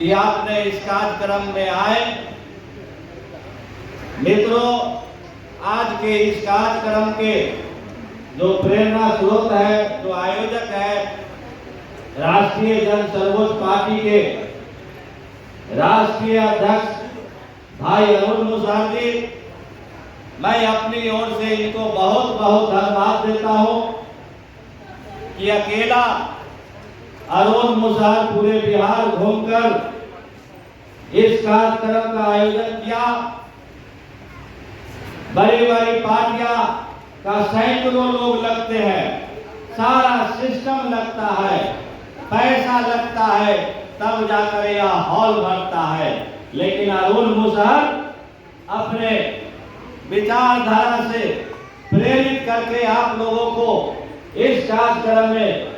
कि आपने इस कार्यक्रम में आए। मित्रों, आज के इस कार्यक्रम के जो प्रेरणा स्रोत है, जो आयोजक है, राष्ट्रीय जन सर्वोच्च पार्टी के राष्ट्रीय अध्यक्ष भाई अरुण मुसार जी, मैं अपनी ओर से इनको बहुत बहुत धन्यवाद देता हूं कि अकेला अरुण मुसार पूरे बिहार घूमकर इस कार्यक्रम का आयोजन किया। बड़ी बड़ी पार्टियां का सैकड़ों लोग लगते हैं, सारा सिस्टम लगता है, पैसा लगता है, तब जाकर यह हॉल भरता है। लेकिन अरुण मुसार अपने विचारधारा से प्रेरित करके आप लोगों को इस कार्यक्रम में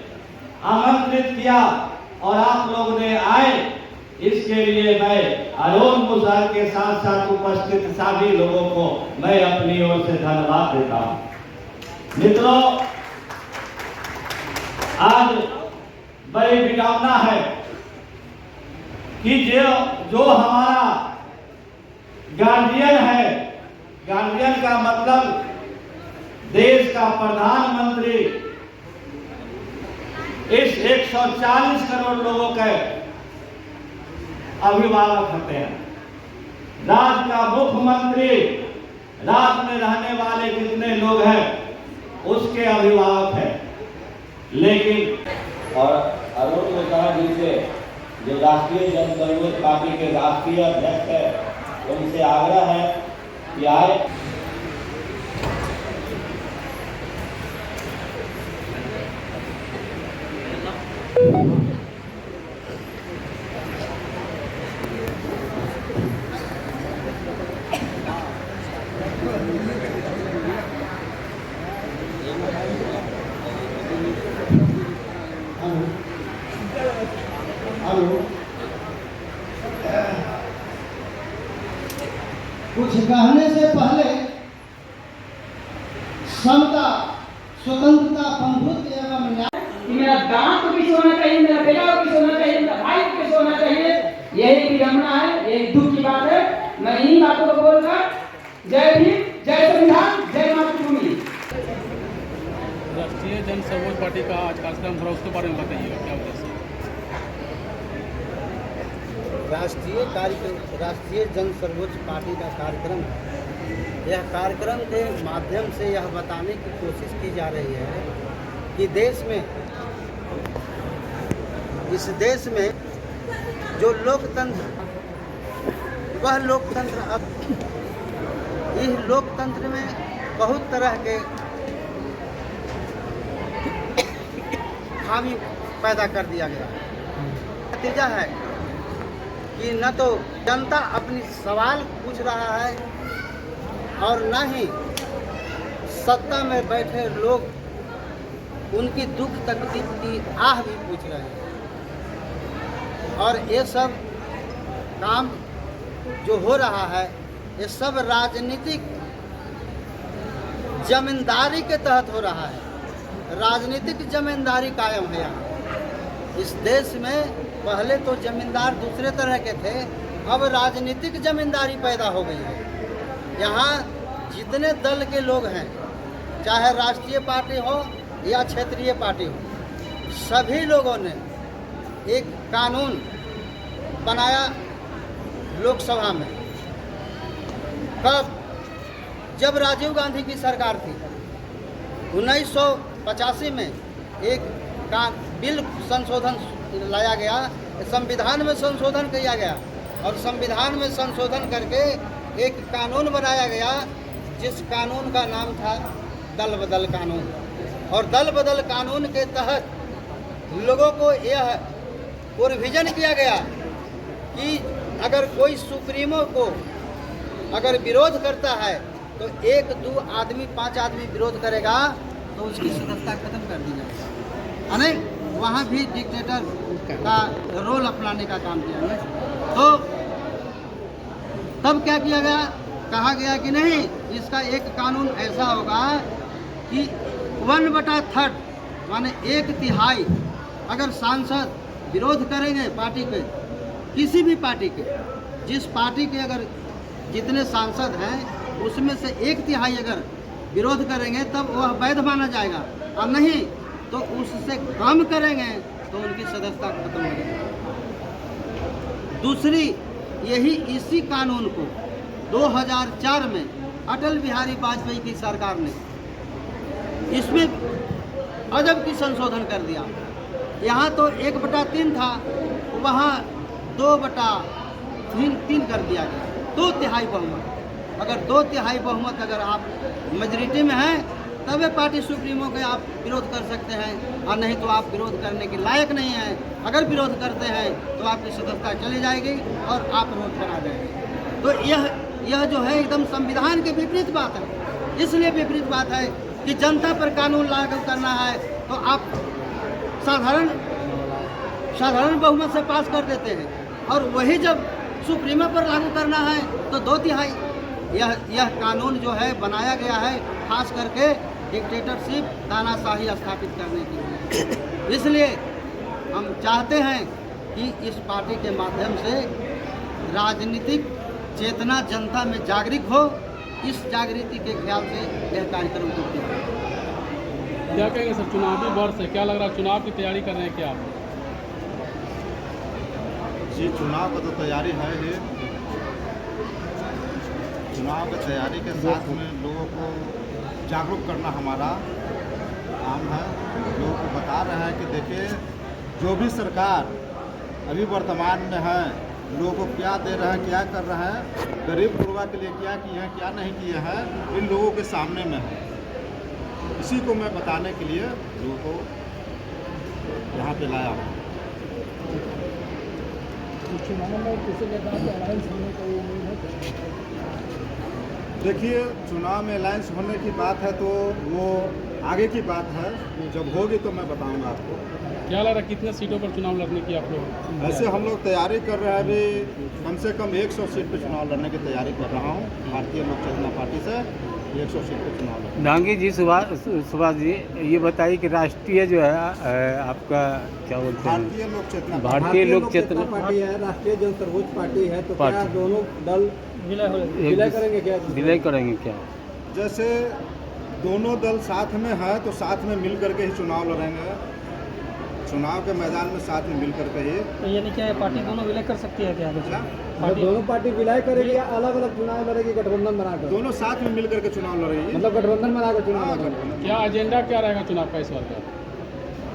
आमंत्रित किया और आप लोग ने आए। इसके लिए मैं अरुण मुसार के साथ साथ उपस्थित सभी लोगों को मैं अपनी ओर से धन्यवाद देता हूं। मित्रों, आज बड़ी विडंबना है कि जो हमारा गार्जियन है, गार्जियन का मतलब देश का प्रधानमंत्री इस 140 करोड़ लोगों के अभिभावक होते हैं। राज्य का मुख्यमंत्री, राज्य में रहने वाले जितने लोग हैं उसके अभिभावक हैं। लेकिन और अरुण मुसार जी से, जो राष्ट्रीय जन सर्वोच्च पार्टी के राष्ट्रीय अध्यक्ष है, उनसे आग्रह है कि आए। कुछ कहने से पहले समता, स्वतंत्रता, बंधुत्व एवं न्याय, मेरा दांत को किस होना चाहिए, मेरा बेटा को किस होना चाहिए, मेरा भाई को किस होना चाहिए, यही विडंबना है, यही दुख की बात है। मैं इन्हीं बातों को बोलकर जय भीम, जय संविधान, जय मातृभूमि। राष्ट्रीय जन सर्वोच्च पार्टी का आज कार्यक्रम हो रहा है, उसके बारे में बताइएगा क्या वजह से? राष्ट्रीय जन सर्वोच्च पार्टी का कार्यक्रम है। यह कार्यक्रम के माध्यम से यह बताने की कोशिश की जा रही है कि इस देश में जो लोकतंत्र, वह लोकतंत्र अब इस लोकतंत्र में बहुत तरह के खामी पैदा कर दिया गया है। नतीजा है कि न तो जनता अपनी सवाल पूछ रहा है और न ही सत्ता में बैठे लोग उनकी दुख तकलीफ की आह भी पूछ रहे हैं। और ये सब काम जो हो रहा है, ये सब राजनीतिक जमींदारी के तहत हो रहा है। राजनीतिक जमींदारी कायम है यहाँ इस देश में। पहले तो जमींदार दूसरे तरह के थे, अब राजनीतिक जमींदारी पैदा हो गई है। यहाँ जितने दल के लोग हैं, चाहे राष्ट्रीय पार्टी हो या क्षेत्रीय पार्टी हो, सभी लोगों ने एक कानून बनाया लोकसभा में। कब? जब राजीव गांधी की सरकार थी, 1985 में एक बिल संशोधन लाया गया, संविधान में संशोधन किया गया और संविधान में संशोधन करके एक कानून बनाया गया, जिस कानून का नाम था दल बदल कानून। और दल बदल कानून के तहत लोगों को यह प्रोविजन किया गया कि अगर कोई सुप्रीमो को अगर विरोध करता है तो 1-2 आदमी 5 आदमी विरोध करेगा तो उसकी सत्ता खत्म कर दी जाएगी। अनेक वहाँ भी डिक्टेटर का रोल अपनाने का काम किया है। तो तब क्या किया गया? कहा गया कि नहीं, इसका एक कानून ऐसा होगा कि 1/3 माने 1/3 अगर सांसद विरोध करेंगे पार्टी के किसी भी पार्टी के, जिस पार्टी के अगर जितने सांसद हैं उसमें से 1/3 अगर विरोध करेंगे तब वह वैध माना जाएगा, और नहीं तो उससे कम करेंगे तो उनकी सदस्यता खत्म हो जाएगी। दूसरी, यही इसी कानून को 2004 में अटल बिहारी वाजपेयी की सरकार ने इसमें अजब की संशोधन कर दिया। यहाँ तो 1/3 था, वहाँ 2/3 कर दिया गया, 2/3 बहुमत। अगर 2/3 बहुमत अगर आप मेजॉरिटी में हैं तब पार्टी सुप्रीमो के आप विरोध कर सकते हैं, और नहीं तो आप विरोध करने के लायक नहीं हैं। अगर विरोध करते हैं तो आपकी सदस्यता चली जाएगी और आप रोड पर आ जाएंगे। तो यह जो है एकदम संविधान के विपरीत बात है। इसलिए विपरीत बात है कि जनता पर कानून लागू करना है तो आप साधारण बहुमत से पास कर देते हैं, और वही जब सुप्रीमो पर लागू करना है तो 2/3। यह कानून जो है बनाया गया है खास करके डिक्टेटरशिप, तानाशाही स्थापित करने के लिए। इसलिए हम चाहते हैं कि इस पार्टी के माध्यम से राजनीतिक चेतना जनता में जागृत हो। इस जागृति के ख्याल से यह कार्यक्रम को किया। क्या कहेंगे सर, चुनावी वर्ष है, क्या लग रहा है चुनाव की तैयारी कर रहे हैं क्या आप? जी, चुनाव का तो तैयारी है ही। चुनाव की तैयारी के साथ में लोगों को जागरूक करना हमारा काम है। लोगों को बता रहे हैं कि देखिए, जो भी सरकार अभी वर्तमान में है, लोगों को क्या दे रहे हैं, क्या कर रहे हैं, गरीब गुरबा के लिए क्या किए हैं, क्या नहीं किए हैं, इन लोगों के सामने में है। इसी को मैं बताने के लिए लोगों को यहाँ पे लाया हूँ। देखिए, चुनाव में अलायंस होने की बात है तो वो आगे की बात है, जब होगी तो मैं बताऊंगा आपको। क्या लग रहा है कितने सीटों पर चुनाव लड़ने की आप लोग? ऐसे हम लोग तैयारी कर रहे हैं, अभी कम से कम 100 सीट पे चुनाव लड़ने की तैयारी कर रहा हूँ। भारतीय लोक चेतना पार्टी से 100 सीट पे चुनाव लड़ना। डांगी जी, सुभाष जी, ये बताइए कि राष्ट्रीय जो है आपका क्या बोलते हैं, भारतीय लोक चेतना भारतीय लोक चेतना पार्टी है, राष्ट्रीय जन सर्वोच्च पार्टी है, तो क्या पार्टी। दोनों दल विलय करेंगे क्या? विलय करेंगे क्या? जैसे दोनों दल साथ में है तो साथ में मिल करके ही चुनाव लड़ेंगे। चुनाव के मैदान में साथ में मिल करके ही। तो यानी क्या पार्टी दोनों विलय कर सकती है क्या? मतलब दोनों पार्टी विलय करेगी या अलग अलग चुनाव लड़ेगी, गठबंधन बनाकर? दोनों साथ में मिल करके चुनाव लड़ेगी। मतलब गठबंधन बनाकर चुनाव लड़ेगी। क्या एजेंडा क्या रहेगा चुनाव का इस बार का?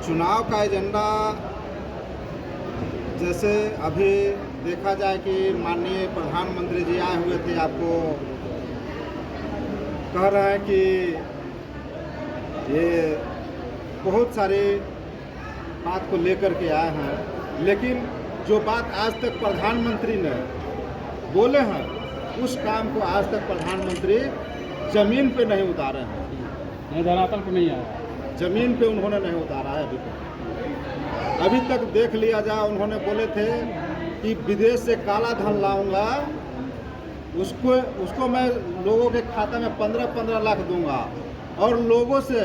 चुनाव का एजेंडा जैसे अभी देखा जाए कि माननीय प्रधानमंत्री जी आए हुए थे, आपको कह रहे हैं कि ये बहुत सारे बात को लेकर के आए हैं, लेकिन जो बात आज तक प्रधानमंत्री ने बोले हैं उस काम को आज तक प्रधानमंत्री जमीन पे नहीं उतारे हैं। नहीं, धरातल पर नहीं आया। जमीन पे उन्होंने नहीं उतारा है अभी तक देख लिया जाए, उन्होंने बोले थे कि विदेश से काला धन लाऊंगा, उसको मैं लोगों के खाते में 15-15 लाख दूंगा, और लोगों से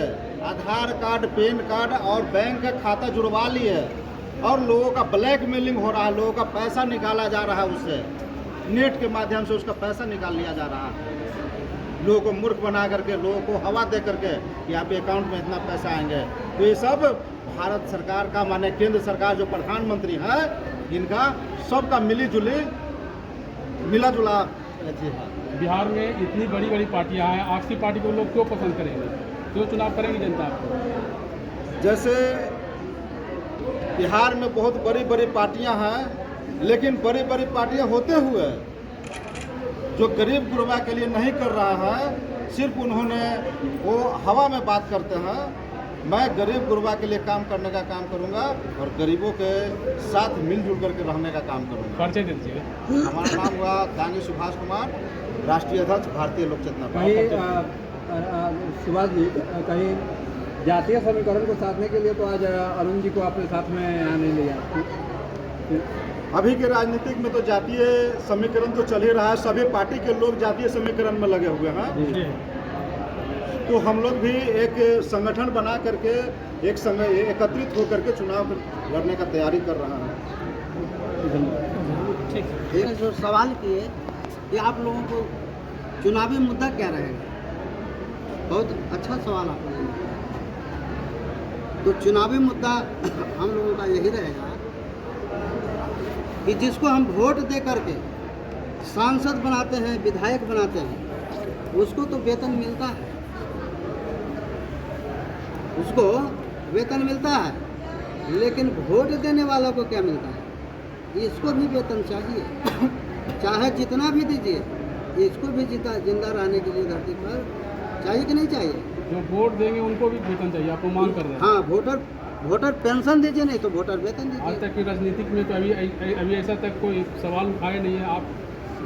आधार कार्ड, पैन कार्ड और बैंक का खाता जुड़वा लिए, और लोगों का ब्लैकमेलिंग हो रहा है, लोगों का पैसा निकाला जा रहा है, उससे नेट के माध्यम से उसका पैसा निकाल लिया जा रहा है। लोगों को मूर्ख बना करके, लोगों को हवा दे करके कि आपके अकाउंट में इतना पैसा आएंगे। तो ये सब भारत सरकार का, माने केंद्र सरकार जो प्रधानमंत्री है, इनका सबका मिला जुला है। बिहार में इतनी बड़ी बड़ी पार्टियां हैं, आपकी पार्टी को लोग क्यों पसंद करेंगे, क्यों चुनाव करेंगे जनता आपको? जैसे बिहार में बहुत बड़ी बड़ी पार्टियां हैं, लेकिन बड़ी बड़ी पार्टियां होते हुए जो गरीब गुरबा के लिए नहीं कर रहा है, सिर्फ उन्होंने वो हवा में बात करते हैं। मैं गरीब गुरबा के लिए काम करने का काम करूंगा और गरीबों के साथ मिलजुल करके रहने का काम करूंगा। परिचय दे दीजिए। हमारा नाम हुआ दांगी सुभाष कुमार, राष्ट्रीय अध्यक्ष भारतीय लोक चेतना पार्टी। सुभाष जी, कहीं जातीय समीकरण को साधने के लिए तो आज अरुण जी को आपने साथ में यहाँ नहीं लिया? अभी के राजनीतिक में तो जातीय समीकरण तो चल ही रहा है, सभी पार्टी के लोग जातीय समीकरण में लगे हुए हैं। तो हम लोग भी एक संगठन बना करके एक संग एकत्रित होकर के चुनाव लड़ने का तैयारी कर रहा है। एक जो सवाल किए कि आप लोगों को चुनावी मुद्दा क्या रहेगा, बहुत अच्छा सवाल आपने किया। तो चुनावी मुद्दा हम लोगों का यही रहेगा कि जिसको हम वोट दे करके सांसद बनाते हैं, विधायक बनाते हैं, उसको तो वेतन मिलता है, उसको वेतन मिलता है, लेकिन वोट देने वालों को क्या मिलता है? इसको भी वेतन चाहिए, चाहे जितना भी दीजिए, इसको भी जिंदा रहने के लिए धरती पर चाहिए कि नहीं चाहिए? जो वोट देंगे उनको भी वेतन चाहिए, आप मांग कर रहे हैं। हाँ, वोटर पेंशन दीजिए, नहीं तो वोटर वेतन आज दीजिए। तक की राजनीतिक में तो अभी ऐसा तक कोई सवाल उठाए नहीं है, आप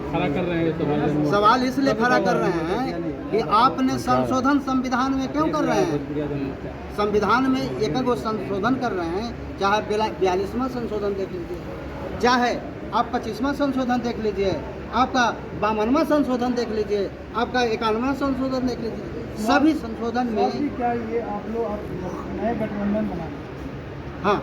खड़ा कर रहे हैं सवाल इसलिए खड़ा कर रहे हैं कि आपने संशोधन संविधान में क्यों कर रहे हैं? संविधान में एक गो संशोधन कर रहे हैं, चाहे 42वां संशोधन देख लीजिए, चाहे आप 25वां संशोधन देख लीजिए, आपका 52वां संशोधन देख लीजिए, आपका 51वां संशोधन देख लीजिए, सभी संशोधन में क्या ये आप लोग नए गठबंधन बना? हाँ,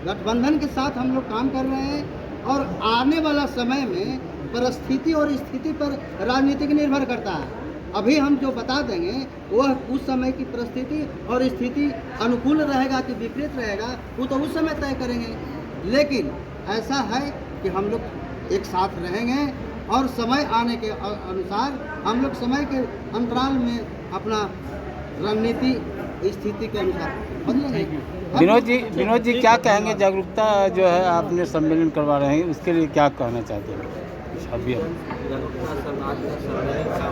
गठबंधन के साथ हम लोग काम कर रहे हैं और आने वाला समय में परिस्थिति और स्थिति पर राजनीति निर्भर करता है। अभी हम जो बता देंगे वह उस समय की परिस्थिति और स्थिति अनुकूल रहेगा कि विपरीत रहेगा, वो तो उस समय तय करेंगे। लेकिन ऐसा है कि हम लोग एक साथ रहेंगे और समय आने के अनुसार हम लोग समय के अंतराल में अपना रणनीति स्थिति के अनुसार बदलेंगे। विनोद जी क्या कहेंगे? जागरूकता जो है आपने सम्मेलन करवा रहे हैं, उसके लिए क्या कहना चाहते हैं? अभियान जागरूकता समाज का सम्मेलन का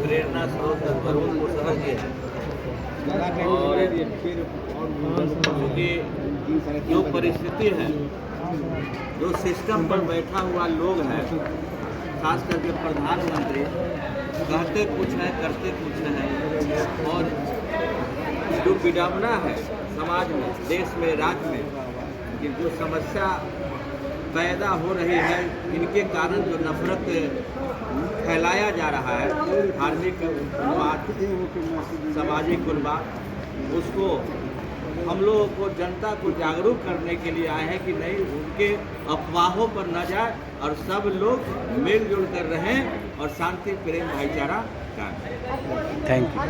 प्रेरणा स्रोत वरुण मुखर्जी है और क्योंकि जो परिस्थिति है, जो सिस्टम पर बैठा हुआ लोग है, खास करके प्रधानमंत्री कहते कुछ है करते कुछ है, और जो विडंबना है समाज में, देश में, राज्य में, कि जो समस्या पैदा हो रही है, इनके कारण जो नफरत फैलाया जा रहा है, धार्मिक उन्माद, सामाजिक उन्माद, उसको हम लोगों को, जनता को जागरूक करने के लिए आए हैं कि नहीं, उनके अफवाहों पर न जाए और सब लोग मिलजुल कर रहें और शांति, प्रेम, भाईचारा कायम। Thank you.